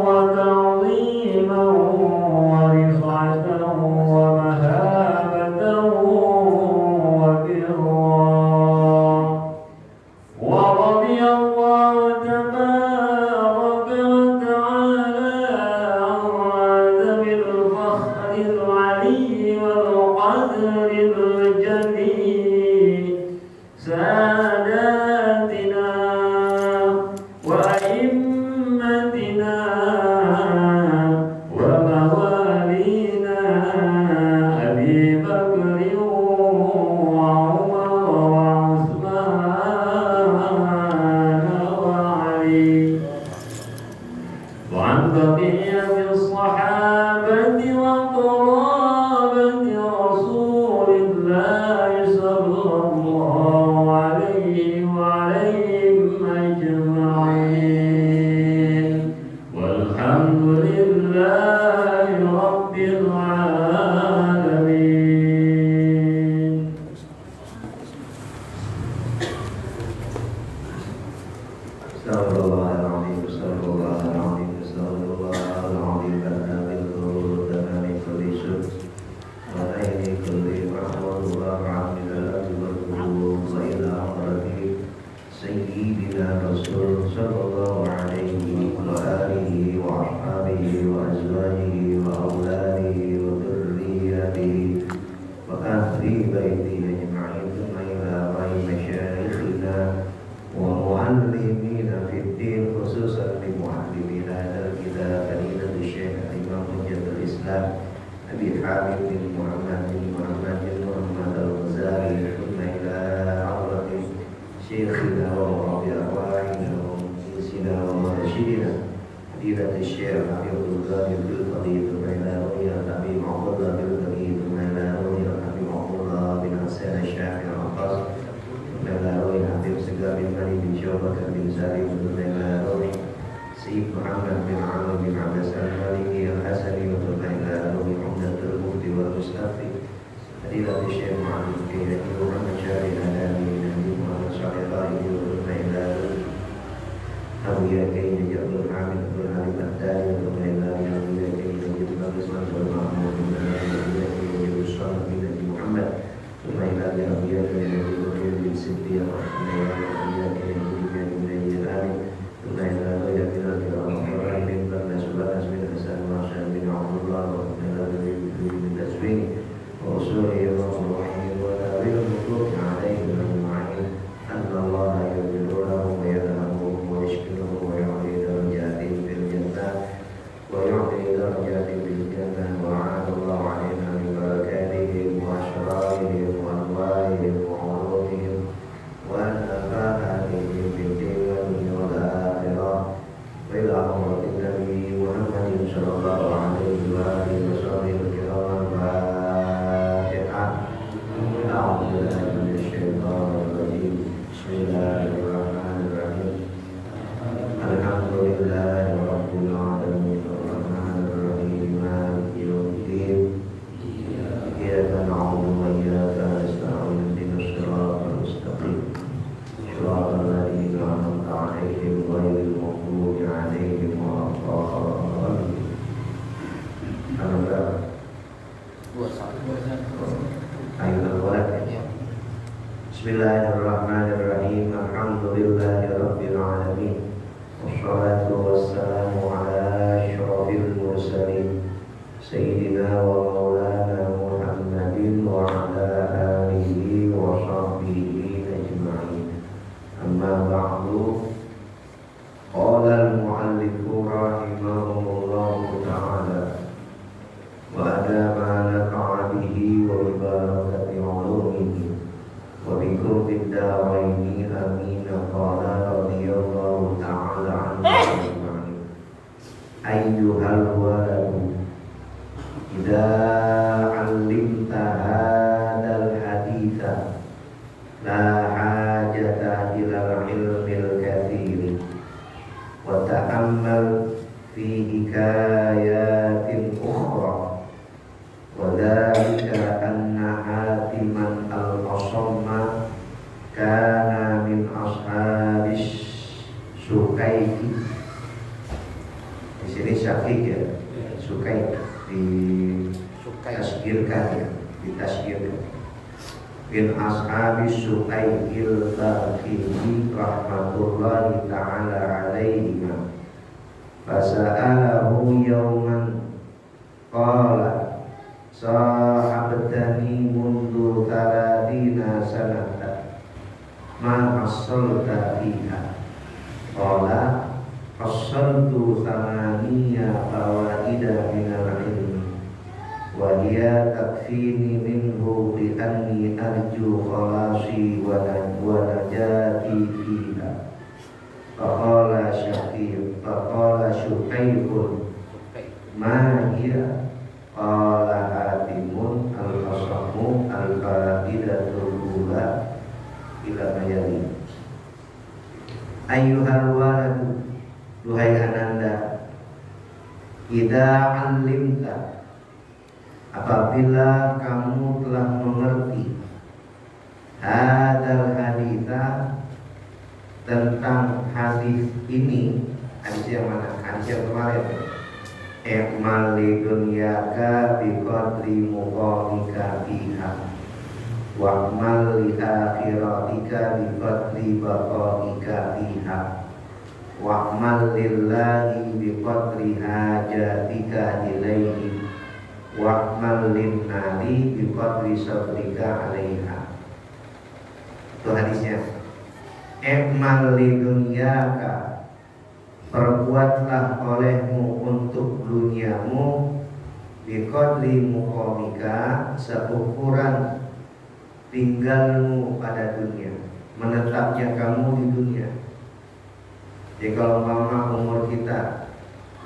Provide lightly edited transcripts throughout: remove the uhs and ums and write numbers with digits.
وتعظيما ورفعة ومهابة وبرا. ورضي الله تبارك وتعالى عن عالم الفخر العلي والقدر الجليل ساداتنا وأئمتنا وموالينا أبي بكر وعمر وعثمان وعلي وعن بقية الصحابة وقرابة رسول الله صلى الله عليه وعليهم أجمعين والحمد لله رب العالمين. Astagfirullahaladzim, astagfirullahaladzim, astagfirullahaladzim. Karena bilqurur dana min kulli syur wa aini kulli ma'amur wa ma'amilah wa ila akhirati Sayyidina Rasul sallallahu alaihi wa alihi wa ashabihi wa azwajihi wa awladihi wa dhurriyyatihi wa ahli baitihi ajma'in thumma ila ba'i masyayikhina wa muallimina fid din khususan li muallimina al-kitab fadilatu Syekh Imam Hujjatul Islam Abi Hamid bin Muhammad al-Ghazali thumma ila awladi Syekhina wa rabbi arwahina wa munsina wa marsyidina fadilatu Syekh Habibul Ghani bil Fadil thumma ila awliya Habib Abdullah bil Fadil thumma ila awliya Habib Abdullah bin Hasan al-Syafi'i al-Qas Melawi Habib Segar bin Ali bin Syawbah bin Salim bin Melawi Sayyid Muhammad bin Ali bin Abbas al-Maliki al-Hasani wa Melawi Umdatul Mufti wal Mustafi Fadilat Syekh Muhammad bin Muhammad Syarif al-Adami Nabi Muhammad Sallallahu alaihi wa Melawi Abu Yakin Jabal Hamid bin Ali Bahdari wa Melawi Abu Yakin Jabal Islam wa Mahmud bin Ali Abu Yakin Jabal Sallallahu bin Nabi Muhammad ثم إلى أبيات من السبتية وأبيات من الجيران ثم إلى أبيات من الناس من حسن وعشان من عبد الله ومن من تسوين ورسوله وروحه ونبي المطلوب عليهم أجمعين أن الله يغفر لهم ويرحمهم ويشكرهم ويعطي درجاتهم في الجنة وأعان الله علينا من بركاتهم وأشرارهم وأنوارهم وعروضهم ونفحاتهم في الدنيا والآخرة وإلى حضرة النبي محمد صلى الله عليه وآله وصحبه الكرام الفاتحة. أعوذ بالله من الشيطان الرجيم. بسم الله الرحمن الرحيم. الحمد لله رب العالمين الرحمن الرحيم مالك يوم الدين إياك نعبد وإياك نستعين اهدنا الصراط المستقيم صراط الذين أنعمت عليهم غير المغضوب عليهم ولا الضالين. Bismillahirrahmanirrahim. Alhamdulillahi rabbil alamin. Wassalatu wassalamu ala asyrafil mursalin Sayyidina wa maulana Muhammadin wa ala alihi wa sahbihi ajma'in. Amma ba'du. Qala al-mu'allifu rahimahullahu ta'ala wa adama nafa'a bihi wa barakati ulumihi wa bi qurbi daraini amin. Qala radhiyallahu ta'ala anhu ajma'in. Ayyuhal waladu idza 'allimta hadzal haditha la hajata ila ilmil katsir wa ta'ammal fi hikayatin ukhra wa dzalika anna hatiman al-asamma kana min ashabis sukaiti Syafiq ya, Sukai ditasgirkan ya, ditasgirkan. Min ashabi Sukail Bakhili rahmatullahi ta'ala alaihima fasa'alahu yawman qala sahabtani mundu taladina sanata ma asalta fiha qala asaltu thamaniya fawaida minal ilmi wa hiya takfini minhu bi anni arju khalasi wa najati fiha faqala Syukaibun ma hiya qala hatimun al-qasamu al-faidatul ula ila mayali ayyuhal waladu duhai ananda idza alimta apabila kamu telah mengerti hadal haditha tentang hadis ini. Hadis yang mana? Hadis yang kemarin. I'mal li dunyaka bi qadri muqamika fiha wa'mal li akhiratika bi qadri baqaika fiha wa'mal lillahi bi qadri hajatika ilaihi wa'mal linnari bi qadri sabrika alaiha. Itu hadisnya. I'mal li dunyaka, perbuatlah olehmu untuk duniamu bi qadri muqamika, seukuran tinggalmu pada dunia, menetapnya kamu di dunia. Jadi kalau mama umur kita,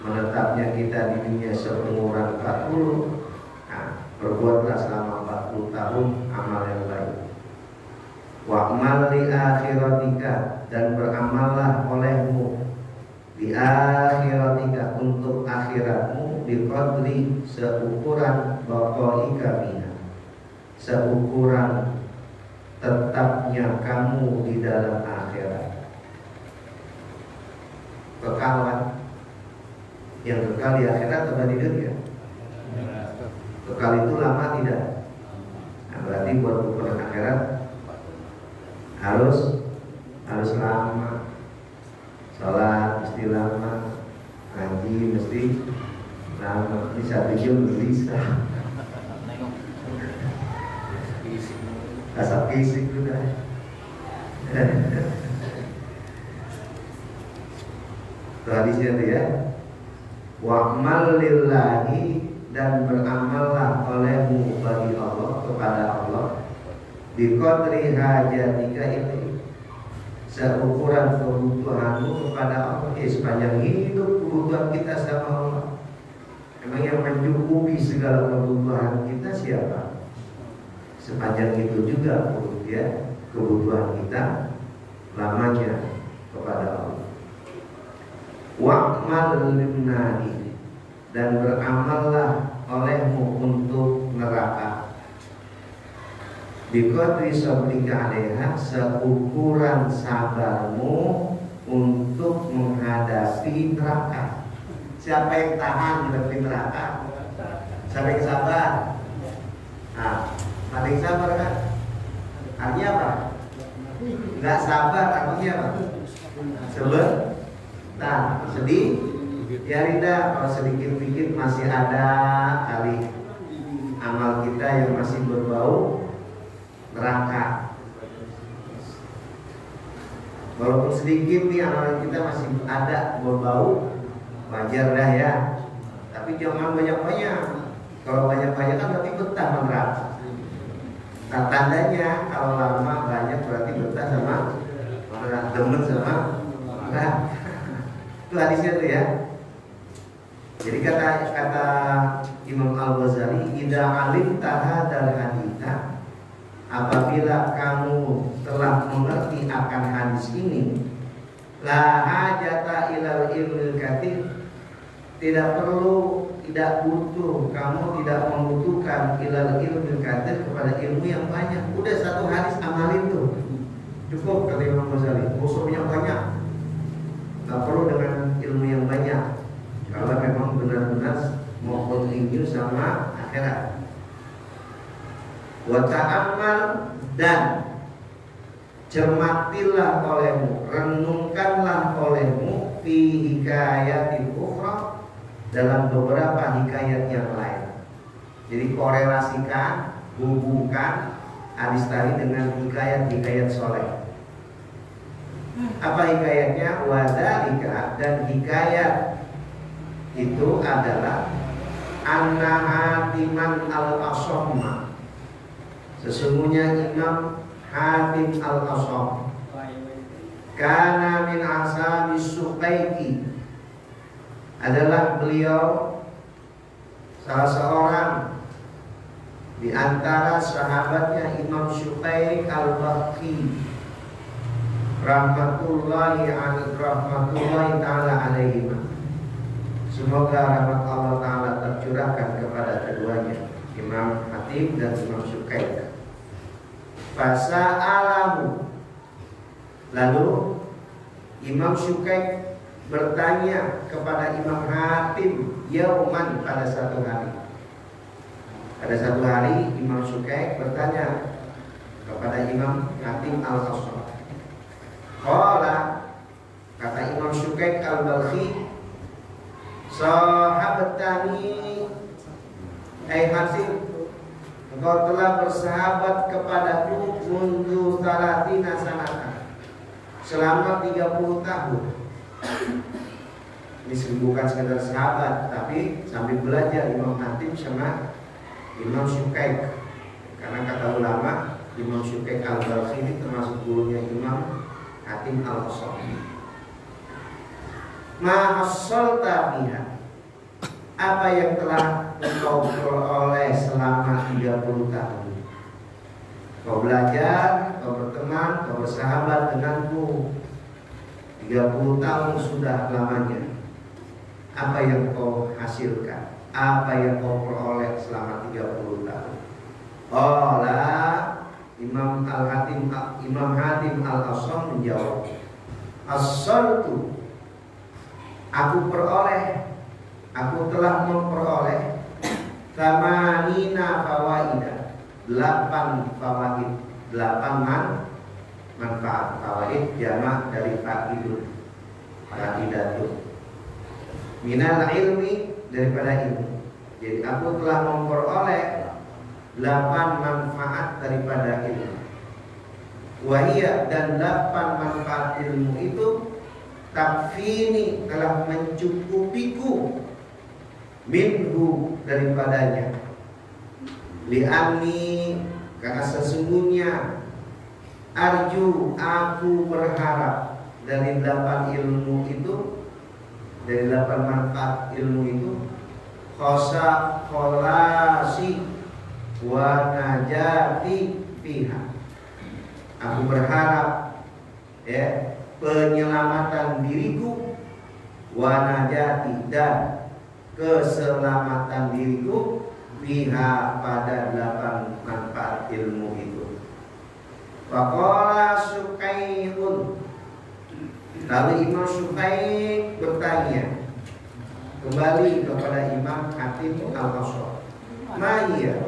menetapnya kita di dunia seumuran 40, nah, berbuatlah selama 40 tahun amal yang baik. Wa'mal li akhiratika, dan beramallah olehmu di akhiratika, untuk akhiratmu, bi qadri, seukuran baqaika biha, seukuran tetapnya kamu di dalam akhirat. Kekalan yang kekal di akhirat atau di dunia? Kekal itu lama tidak? Nah, berarti buat ukuran akhirat harus lama. Sholat mesti lama, ngaji mesti lama. Ini 1 jam bisa. Rasa fisik sudah. Hadisnya itu ya. Wa'mal lillahi, dan beramallah olehmu bagi Allah, kepada Allah, bi qadri hajatika ilaihi, seukuran kebutuhanmu kepada Allah. Sepanjang hidup kebutuhan kita sama Allah. Emang yang mencukupi segala kebutuhan kita siapa? Sepanjang itu juga ya, kebutuhan kita lamanya kepada Allah. Wa'mal linnari, dan beramallah olehmu untuk neraka, bi qadri sabrika alaiha, seukuran sabarmu untuk menghadapi neraka. Siapa yang tahan menghadapi neraka? Siapa yang sabar? Nah, paling sabar kan? Artinya apa? Enggak sabar artinya apa? Nah, sedih ya Rida, kalau sedikit-sedikit masih ada kali amal kita yang masih berbau neraka. Walaupun sedikit nih amal kita masih ada berbau, wajar dah ya. Tapi jangan banyak-banyak. Kalau banyak-banyak kan berarti betah neraka. Nah, tandanya kalau lama banyak berarti betah sama neraka, demen sama neraka. Itu hadisnya tuh ya. Jadi kata Imam Al-Ghazali, idza alimta hadzal haditha, apabila kamu telah mengerti akan hadis ini, la hajata ilal ilmil katsir, tidak perlu, tidak butuh, kamu tidak membutuhkan ilal ilmil katsir, kepada ilmu yang banyak. Udah satu hadis amalin tuh cukup, kata Imam Ghazali. Musuhnya banyak, nggak perlu dengan ilmu yang banyak kalau memang sama akhirat. Wa ta'ammal, dan cermatilah olehmu, renungkanlah olehmu fi hikayatin ukhra, dalam beberapa hikayat yang lain. Jadi korelasikan, hubungkan hadis tadi dengan hikayat-hikayat soleh. Apa hikayatnya? Wadhalika, dan hikayat itu adalah anna Hatiman al-Asomma, sesungguhnya Imam Hatim al-Asom kana min ashabis Suqaiki, adalah beliau salah seorang di antara sahabatnya Imam Syuqaiq al-Bakhi rahmatullahi ta'ala alaihi. Semoga rahmat Allah ta'ala tercurahkan kepada keduanya, Imam Hatim dan Imam Syuqaiq. Fasa'alahu, lalu Imam Syuqaiq bertanya kepada Imam Hatim yauman, pada satu hari. Pada satu hari Imam Syuqaiq bertanya kepada Imam Hatim al-Asam. Qala, kata Imam Syuqaiq al-Balkhi, sahabatani ai Hatim, engkau telah bersahabat kepadaku mundu salatina sanatan, selama 30 tahun. Ini bukan sekedar sahabat, tapi sambil belajar Imam Hatim sama Imam Syuqaiq. Karena kata ulama, Imam Syuqaiq al-Balkhi ini termasuk gurunya Imam Hatim al-Asam. Ma hassalta fiha, apa yang telah engkau peroleh selama 30 tahun. Kau belajar, kau berteman, kau bersahabat denganku 30 tahun sudah lamanya. Apa yang kau hasilkan? Apa yang kau peroleh selama 30 tahun? Imam Hatim al-Asam menjawab, as-saltu, aku telah memperoleh tamanina fawaida, 8 fawaid, 8 manfaat. Fawaid jamak dari faidatun, minal ilmi, daripada ilmu. Jadi aku telah memperoleh 8 manfaat daripada ilmu. Wahia, dan 8 manfaat ilmu itu takfini, telah mencukupiku, minhu, daripadanya. Li'anni, karena sesungguhnya, arju, aku berharap, dari 8 ilmu itu, dari 8 manfaat ilmu itu, kholasi wa najati fiha, aku berharap penyelamatan diriku, wa najati, dan keselamatan diriku, fiha, pada 8 manfaat ilmu itu. Faqala Syuqaiqun, lalu Imam Syuqaiq bertanya kembali kepada Imam Hatim al-Asam, ma'iyah,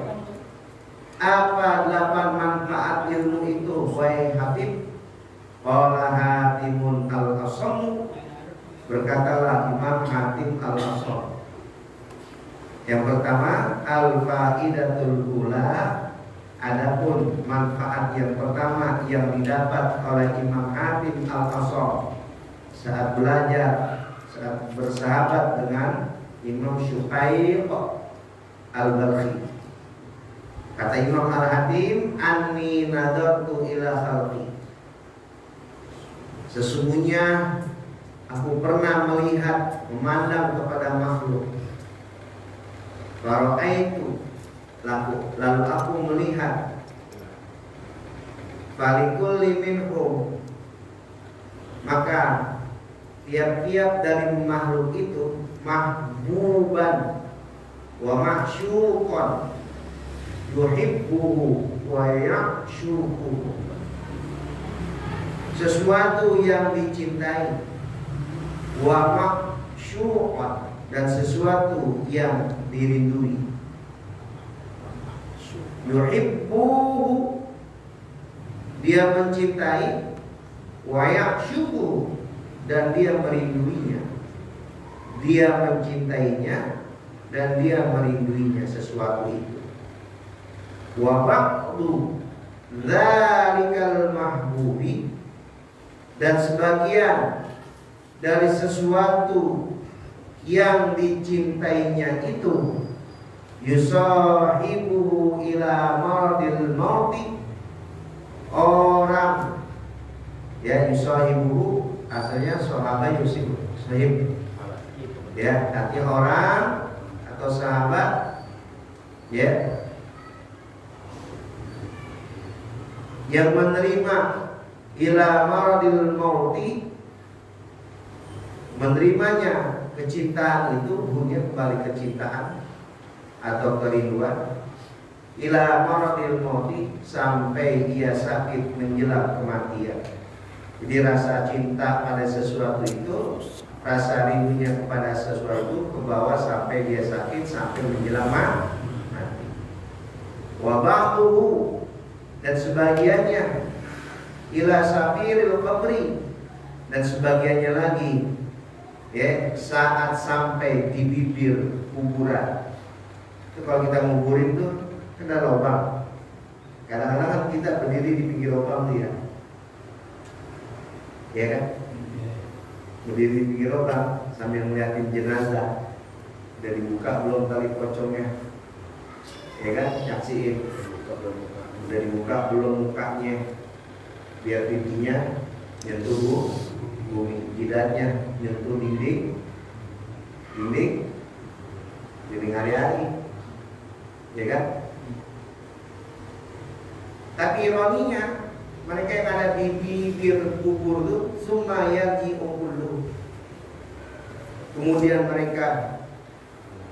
apa 8 manfaat ilmu itu, wahai Hatim? Qala Hatimun al-Asam, berkatalah Imam Hatim al-Asam, yang pertama, al-faidatul ula, adapun manfaat yang pertama yang didapat oleh Imam Hatim al-Asam saat belajar, saat bersahabat dengan Imam Syuqaiq al-Balkhi. Kata Imam al-Hatim, anni nadartu ila khalqi, sesungguhnya aku pernah melihat, memandang kepada makhluk. Fara'aitu, lalu aku melihat, falikulli minhum, maka tiap-tiap dari makhluk itu mahbuban wa mahsyuqan, yuhibbuhu wa yakshukuhu, sesuatu yang dicintai, wa makshuqan, dan sesuatu yang dirindui. yuhibbuhu, dia mencintai, wa yakshubu, dan dia merinduinya. Dia mencintainya dan dia merinduinya sesuatu itu. Wa ba'du dzalikal mahbubi, dan sebagian dari sesuatu yang dicintainya itu, yusahibuhu ila maradil mauti, orang ya, yusahibuhu asalnya sahabat yusib, sahib ya, artinya orang atau sahabat ya, yang menerima ila maradil mauti, menerimanya kecintaan itu, hubungnya kembali kecintaan atau kerinduan, ila maradil mauti, sampai dia sakit menjelang kematian. Jadi rasa cinta pada sesuatu itu, rasa rindunya kepada sesuatu ke bawah sampai dia sakit, sampai menjelang mati. Wa ba'duhu, dan sebagiannya ila safiril qabri, dan sebagiannya lagi ya, saat sampai di bibir kuburan. Itu kalau kita nguburin tuh ada lubang. Kadang-kadang kan kita berdiri di pinggir lubang tuh ya. Ya kan? Berdiri di pinggir lubang sambil ngeliatin jenazah. Udah dibuka belum tali pocongnya? Ya kan? Nyaksiin. Udah dibuka belum mukanya? Biar pipinya nyentuh bumi, jidatnya nyentuh dinding hari-hari, ya kan? Tapi ironinya, mereka yang ada di bibir kubur itu summa yarji'u, kemudian mereka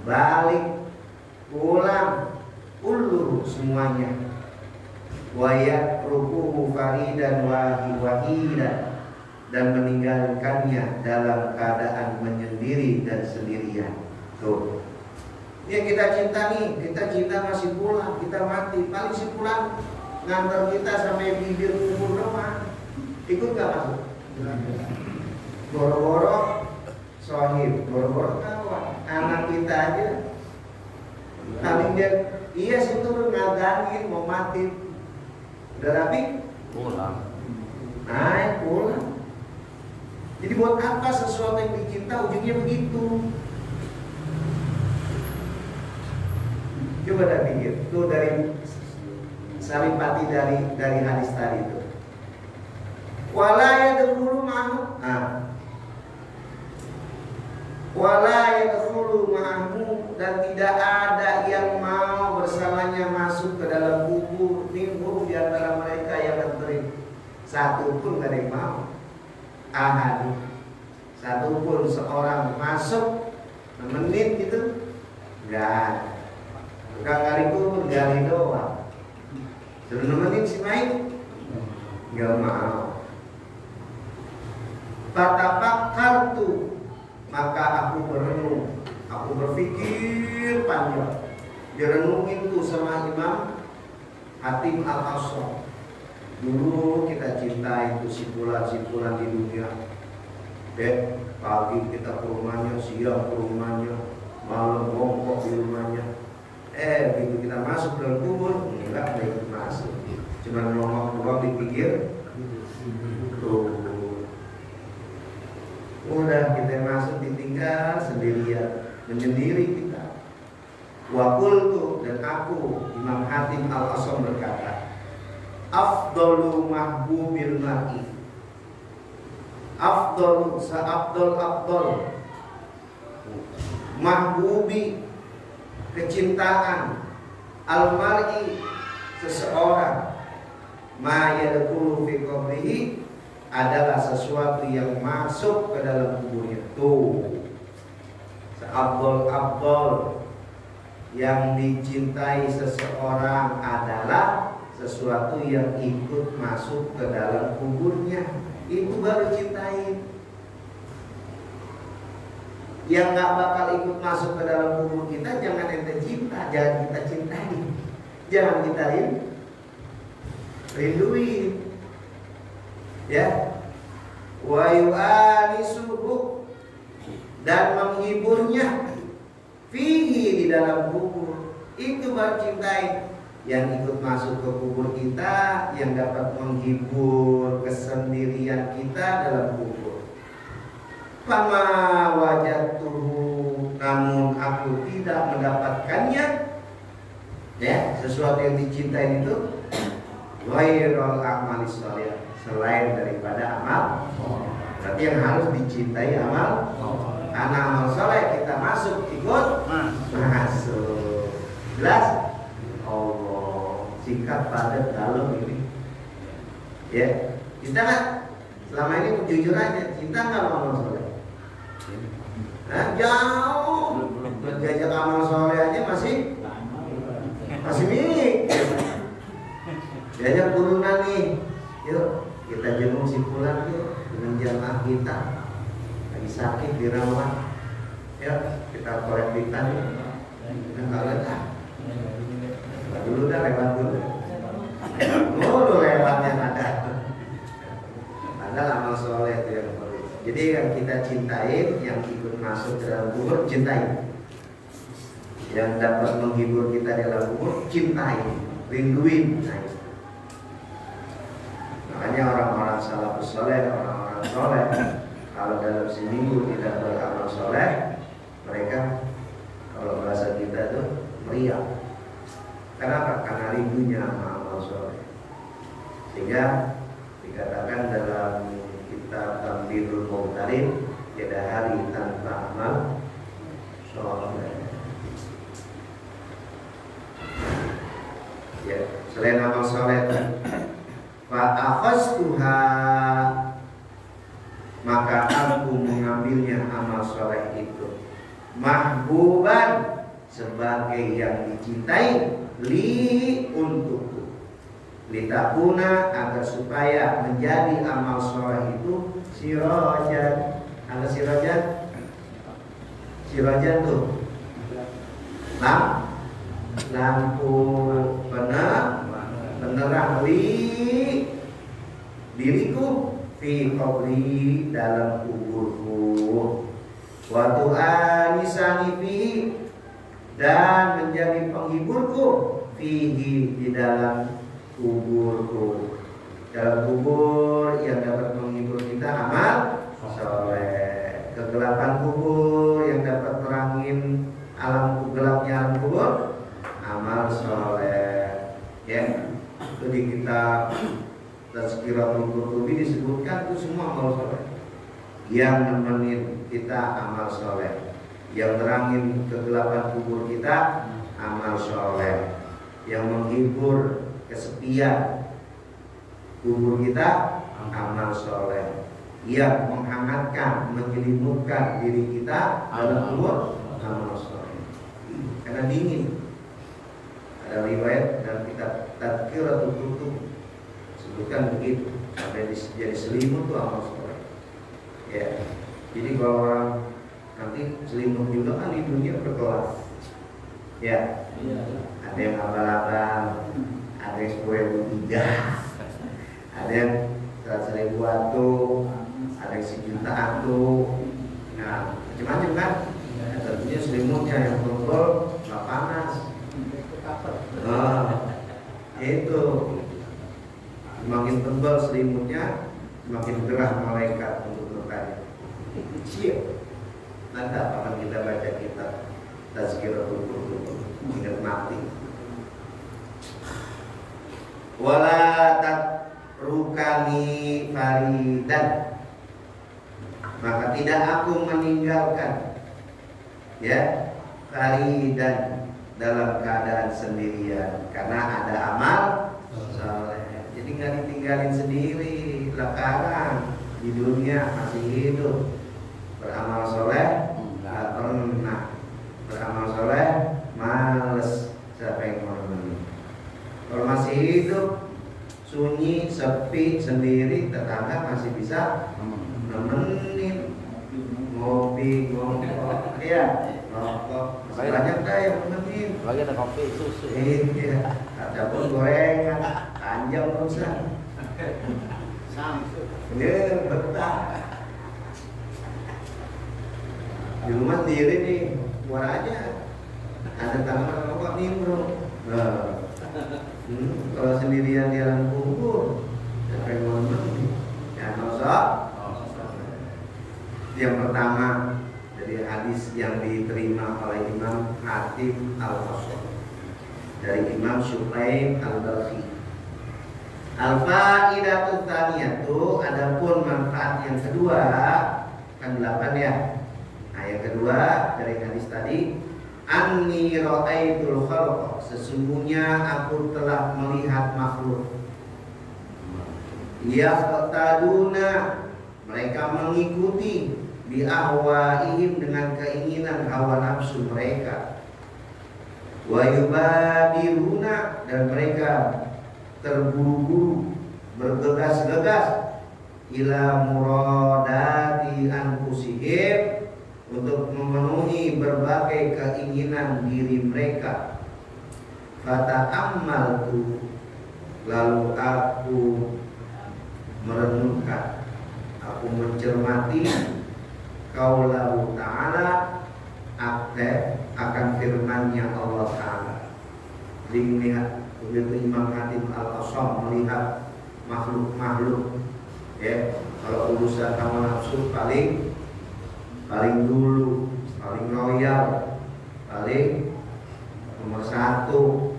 balik pulang kullu, semuanya, wayat rukuhu faridan wahidan, dan meninggalkannya dalam keadaan menyendiri dan sendirian. Tuh, ya kita cinta nih, kita cinta masih pulang, kita mati, paling si pulang ngantar kita sampai bibir kubur doang. Ikut gak masuk? Boro-boro sohib, boro-boro kawan, anak kita aja paling dia, iya situ ngagangin mau mati, udah rapi pulang, naik pulang. Jadi buat apa sesuatu yang dicinta ujungnya begitu? Coba dah pikir, itu dari saripati dari hadis tadi itu. Wala yadkhulu ma'ahu, wala yadkhulu ma'ahu, dan tidak ada yang mau bersamanya masuk ke dalam kubur minhum, di antara mereka yang menerima. Satu pun gak ada yang mau. Ahad, satu pun seorang masuk nemenin gitu, enggak. Tukang gali kubur gali doang, suruh nemenin si main enggak mau. Fatafakkartu, maka aku berenung, aku berpikir panjang, direnungin tuh sama Imam Hatim Al-Asram. Dulu kita cintai itu sipulan-sipulan di dunia. Pagi kita ke rumahnya, siang ke rumahnya, malam bongkok di rumahnya. Begitu kita masuk dalam kubur, enggak ada ikut masuk. Cuma ngomong doang di pinggir. Tuh. Udah kita masuk ditinggal sendirian, menyendiri kita. Wa qultu, dan aku Imam Hatim Al-Asram berkata, afdalu mahbubil mar'i, afdalu sa-afdal mahbubi, kecintaan, al-mar'i, seseorang, ma yadkhulu fi qabrihi, adalah sesuatu yang masuk ke dalam kuburnya. Tuh, sa-afdal yang dicintai seseorang adalah sesuatu yang ikut masuk ke dalam kuburnya. Itu baru cintai. Yang gak bakal ikut masuk ke dalam kubur kita, jangan ente cinta, jangan kita cintai. jangan kita rinduin. Ya, wa yu'anisuhu, dan menghiburnya fihi, di dalam kubur. Itu baru cintai. Yang ikut masuk ke kubur kita, yang dapat menghibur kesendirian kita dalam kubur. Fama wajadtuhu, namun aku tidak mendapatkannya. Ya, sesuatu yang dicintai itu ghairul amali sholih, selain daripada amal. Berarti yang harus dicintai amal. Karena amal soleh kita masuk, ikut masuk. Jelas? Allah, singkat padat dalam ini. Ya, kita kan selama ini jujur aja, cinta nggak amal soleh? Nah, jauh. Diajak amal soleh aja masih minik. Diajak turunan nih, yuk kita jenguk si pulang yuk dengan jamaah kita. Lagi sakit dirawat, ya kita korek pitan. Nah, kalau dulu dah lewat dulu. Dulu lewatnya ada amal soleh itu yang perlu. Jadi yang kita cintai, yang ikut masuk ke dalam kubur, cintai. Yang dapat menghibur kita dalam kubur, cintai, rinduin. Nah, makanya orang-orang salafus soleh, orang-orang soleh, kalau dalam seminggu tidak beramal soleh, mereka kalau bahasa kita tuh meriang. Kenapa? Karena rindunya amal soleh. Sehingga dikatakan dalam kitab Tambihul Mughtarin, tiada hari tanpa amal soleh. Ya, selain amal soleh, fa akhastuha, maka aku mengambilnya amal soleh itu mahbuban, sebagai yang dicintai, li, untukku, litakuna, agar supaya menjadi amal soleh itu sirajan. Ada sirajan? Sirajan tuh lampu penerang li, diriku, fi qabri, dalam kuburku, wa tu'anisani fi, dan menjadi penghiburku, fihi, di dalam kuburku. Dalam kubur yang dapat menghibur kita amal soleh. Kegelapan kubur yang dapat terangin gelapnya alam kubur, amal soleh. Ya, itu di kitab Tazkiratul Qurtubi disebutkan itu semua amal soleh. Yang nemenin kita amal soleh, yang terangin kegelapan kubur kita amal soleh, yang menghibur kesepian kubur kita amal soleh, yang menghangatkan, menyelimutkan diri kita dalam kubur amal soleh. Karena dingin. Ada riwayat dalam kitab Tazkiratul Qurtubi sebutkan begitu, sampai jadi selimut tuh amal soleh. Ya, jadi kalau orang nanti selimut juga kan di dunia berkelas. Ya, ada yang abal-abal, ada yang 10.000, ada yang 100.000 ada yang 1.000.000 Nah, macam-macam kan. Tentunya selimutnya yang tebal, nggak panas. Itu semakin tebal selimutnya, semakin gerah malaikat untuk bertanya. Siap. Nanti akan kita baca kitab Tazkiratul Qurtubi, ingat mati. Wala tatrukani faridan, maka tidak aku meninggalkan, ya, faridan, dalam keadaan sendirian, karena ada amal soleh. Jadi nggak ditinggalin sendiri. Sekarang di dunia masih hidup, beramal soleh nggak pernah, beramal soleh males. Siapa yang mau nemenin? Kalau masih hidup sunyi, sepi, sendiri, tetangga masih bisa nemenin, ngopi, ngomong, ya. rokok. Banyak dah yang penting. Lagi ada kopi, susu. Iya, ada pun gorengan, panjang usah. Ini betah. Di rumah sendiri nih, buat aja. Ada tanaman rokok nih bro. Nah, kalau sendirian di dalam kubur, siapa yang mau nih? Ya nosok. Yang pertama dari hadis yang diterima oleh Imam Hatim Al-Qasam dari Imam Syu'aib Al-Balkhi. Al-fa'idatut tsaniyatu, adapun manfaat yang kedua, kan 8 ya. Nah, yang kedua dari hadis tadi, anni ra'aitul khalqa, sesungguhnya aku telah melihat makhluk. Yaqtaduna, mereka mengikuti bi ahwaihim, dengan keinginan hawa nafsu mereka. Wa yubadiruna, dan mereka terburu-buru, bergegas-gegas ila muradati anfusihim, untuk memenuhi berbagai keinginan diri mereka. Fata'ammaltu, lalu aku merenungkan, aku mencermati qaulahu ta'ala, akan firman-Nya Allah Ta'ala. Melihat begitu Imam Hatim Al-Qasam melihat makhluk-makhluk, ya, kalau urusan hawa nafsu paling dulu, paling royal, paling nomor 1,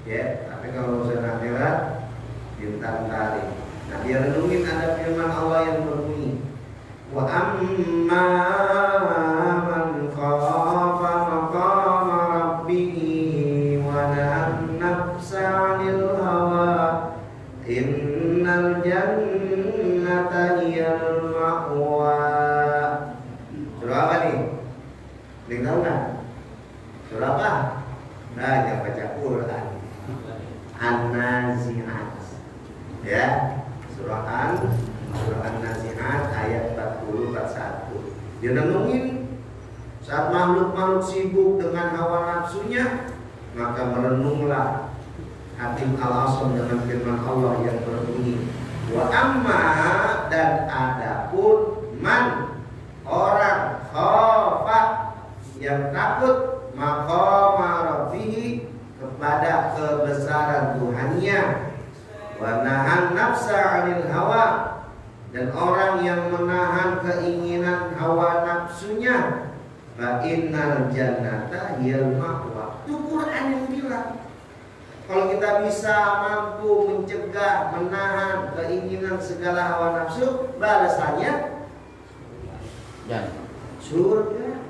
ya. Tapi kalau urusan akhirat bintang-bintang. Nah, dia renungin ada firman Allah yang berbunyi, wa amma man khafa maqama rabbih wa nahan nafsa 'anil hawa innal jannata hiyal ma'wa. Surah apa nih? Tahu nggak? Surah apa? Nah, jangan baca Quran. An-Nazi'at, ya. Surah An-Nazi'at ayat 40-41. Dia renungin saat makhluk-makhluk sibuk dengan hawa nafsunya, maka merenunglah Hatim Al-Qasam dengan firman Allah yang berbunyi, wa amma, dan adapun man, orang, khafa, yang takut, maqama rabbih, kepada kebesaran Tuhannya, wa nahan nafsa 'anil hawa, dan orang yang menahan keinginan hawa nafsunya, fa innal jannata hiyal ma'wa. Itu Quran yang bilang. Kalau kita bisa mampu mencegah, menahan keinginan segala hawa nafsu, balasannya surga.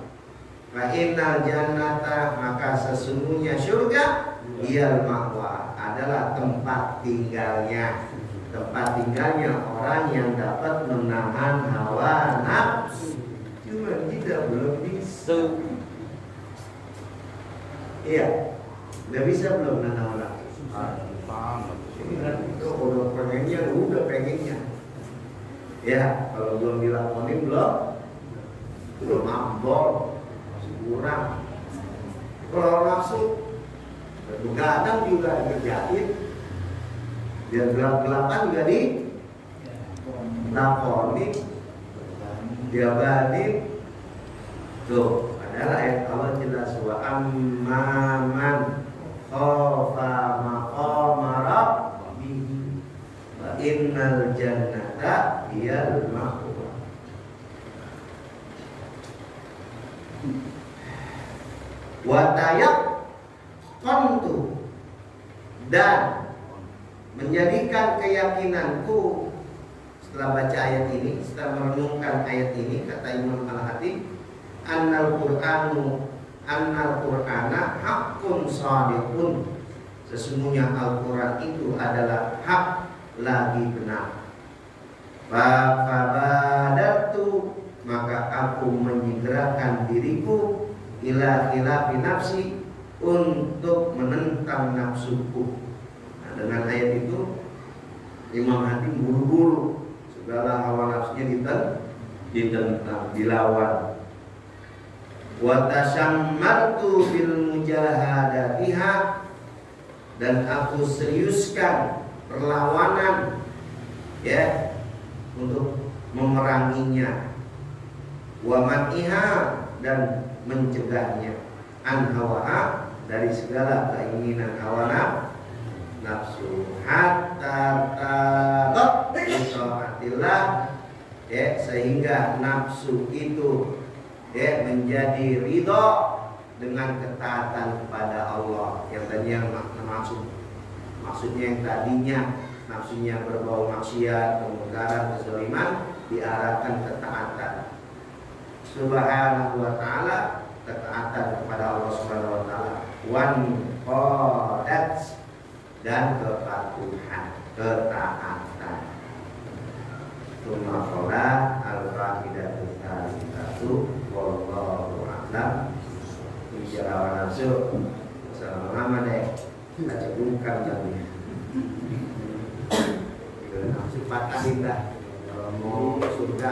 Fa innal jannata, maka sesungguhnya surga, hiyal ma'wa, adalah tempat tinggalnya. Tempat tinggalnya orang yang dapat menahan hawa nafsu. Cuma kita belum bisa. Iya, udah bisa belum menahan hawa nafsu? Ini kan udah pengennya. Ya, kalau belum dilakonin belum ambon, masih kurang. Kalau nafsu begadang juga dikerjain, biar gelap-gelapan juga dilakonin, diabanin. Tuh, adalah ayat Allah jelas, wa amman khafa maqama rabbih wa innal jannata hiyal ma'wa. Wa tayaqqantu, dan menjadikan keyakinanku, setelah baca ayat ini, setelah merenungkan ayat ini, kata Imam Al-Hatim, annal Qur'ana haqqun shadiqun, sesungguhnya Al-Quran itu adalah hak lagi benar. Fabadatu, maka aku menyegerakan diriku, ila khilafi nafsi, untuk menentang nafsuku. Nah, dengan ayat itu Imam Hatim buru-buru segala hawa nafsunya ditentang, dilawan. wa tasammartu bil mujahadatiha, dan aku seriuskan perlawanan ya untuk memeranginya, wa man'iha, dan mencegahnya, an hawa, dari segala keinginan hawa nafsu, hatta ta'atillah, ya, sehingga nafsu itu ya menjadi ridho dengan ketaatan kepada Allah. Yang tadinya maksudnya yang tadinya nafsunya berbau maksiat, kemungkaran, kezaliman, diarahkan ketaatan subhanahu wa ta'ala, ketaatan kepada Allah subhanahu wa ta'ala, wan qadat, dan kepatuhan, ketaatan. Tsumma qala al-qa'idatu tsalitsatu wallahu a'lam. Bicara nafsu selama deh baca bukan lagi. Nafsu patahin dah kalau mau surga.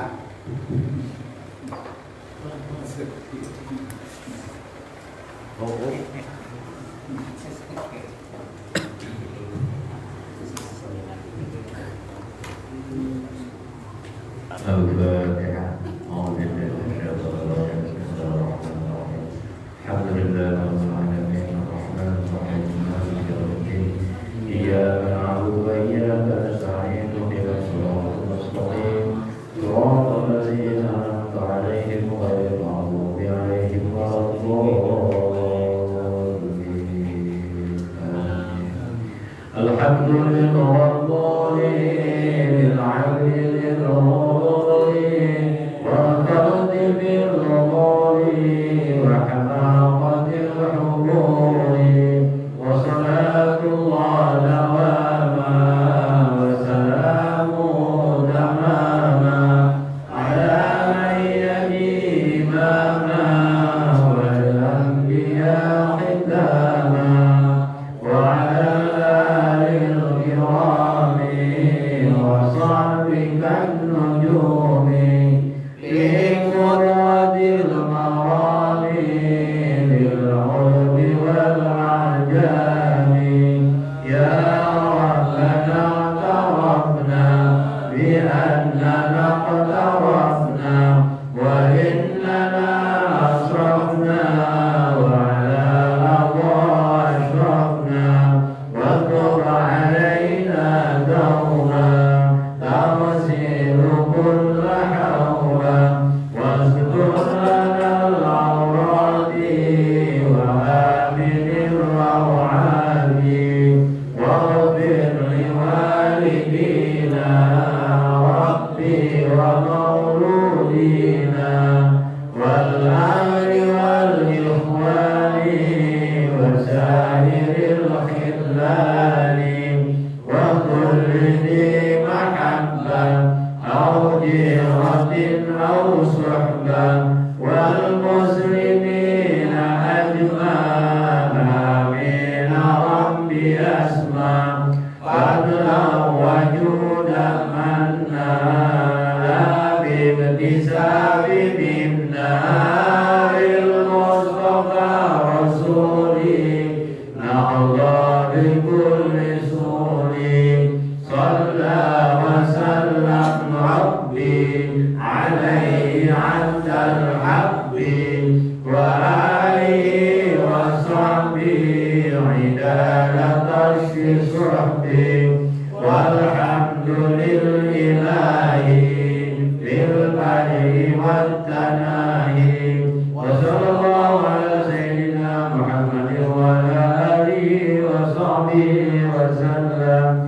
والحمد لله بالبدء والتنام